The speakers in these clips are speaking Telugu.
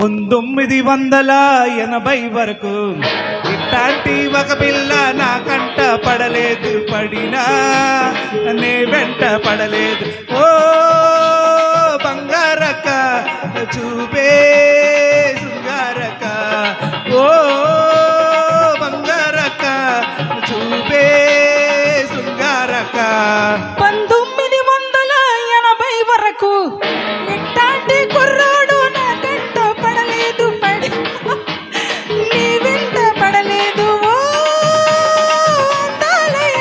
1980 వరకు ఇట్లాంటి ఒక పిల్ల నా కంట పడలేదు, పడినా నే వెంట పడలేదు. ఓ బంగారక్క చూపే శృంగారక్క, ఓ బంగారక్క చూపే శృంగారక్క. 1980 వరకు ఇట్లాంటి కుర్రాడు నా కంట పడలేదు, నీ వెంట పడలేదు. ఓ అందాలయ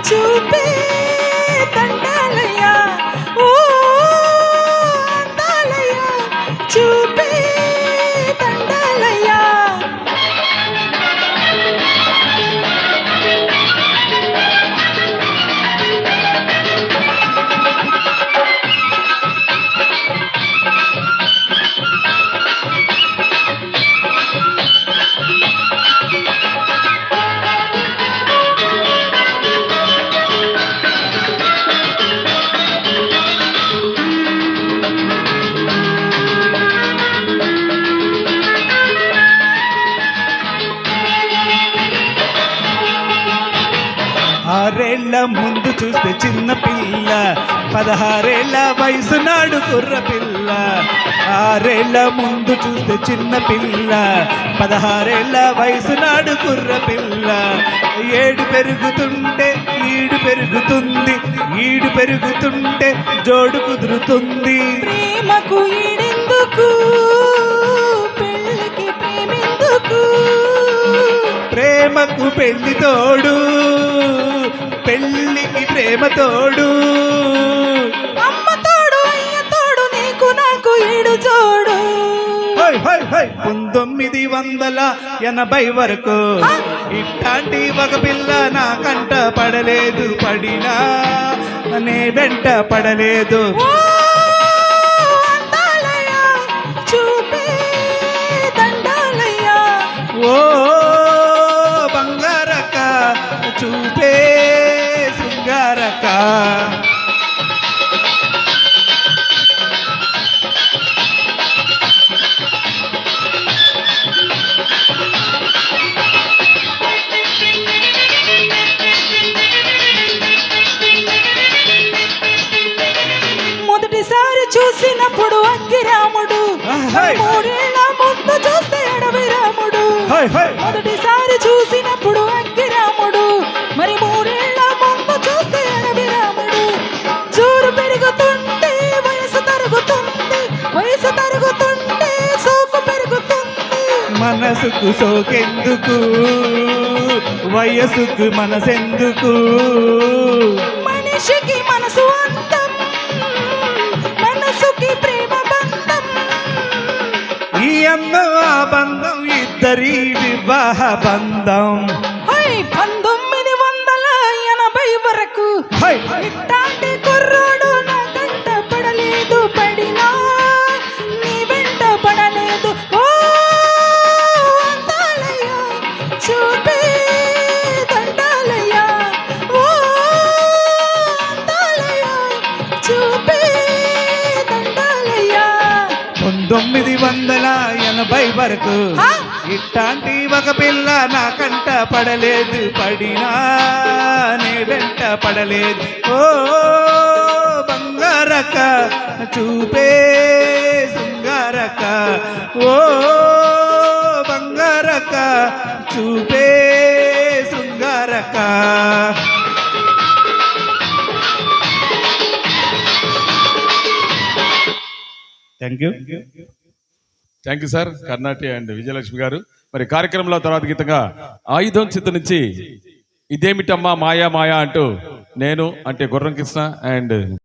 చూపే దండాలయ, ఓ అందాలయ చూపే దండాలయ. ఆరేళ్ల ముందు చూస్తే చిన్న పిల్ల, 16 వయసు నాడు కుర్ర పిల్ల. 6 ముందు చూస్తే చిన్న పిల్ల, 16 వయసు నాడు కుర్ర పిల్ల. ఏడు పెరుగుతుంటే ఈడు పెరుగుతుంది, ఈడు పెరుగుతుంటే జోడు కుదురుతుంది. ప్రేమకు ఈడెందుకు, పెళ్ళికి ప్రేమెందుకు, ప్రేమకు పెళ్లి తోడు, పెళ్ళికి ప్రేమ తోడు. అమ్మ తోడు అయ్య తోడు, నీకు నాకు ఈడు జోడు. 1980 వరకు ఇట్లాంటి ఒక పిల్ల నా కంట పడలేదు, పడినా నే వెంట పడలేదు. ఓ అందాలయ చూపే దండాలయ, ఓ బంగారక్క చూపే శృంగారక్క. మొదటిసారి చూసినప్పుడు అగ్గిరాముడు, 3 ఏళ్ల ముందు చూస్తే అడవి రాముడు. మొదటిసారి చూసినప్పుడు అగ్గిరాముడు, మరి 3 ఏళ్ల ముందు చూస్తే అడవి రాముడు. జోరు పెరుగుతుంటే వయసు తరుగుతుంది, వయసు తరుగుతుంటే సోకు పెరుగుతుంది. మనసుకు సోకెందుకు, వయసుకు మనసెందుకు. మనిషికి మనసు అందం, మనసుకి ప్రేమ బంధం. ఈ అందం ఆ బంధం ఇద్దరి వివాహ బంధం. 1980 వరకు ఇట్లాంటి కుర్రాడు నా కంట పడలేదు, పడినా నీ వెంట పడలేదు. ఓ అందాలయ చూపే దండాలయ, ఓ అందాలయ చూపే దండాలయ. 1980 వరకు ఇట్లాంటి ఒక పిల్ల నా కంట పడలేదు, పడినా నే వెంట పడలేదు. ఓ బంగారక్క చూపే శృంగారక్క, ఓ బంగారక్క చూపే శృంగారక్క. Thank you sir Karnati and Vijayalakshmi గారు. మరి కార్యక్రమంలో తర్వాత గీతంగా ఆయుధం చిత్త నుంచి ఇదేమిటమ్మా మాయా మాయా అంటూ నేను అంటే గుర్రం కృష్ణ అండ్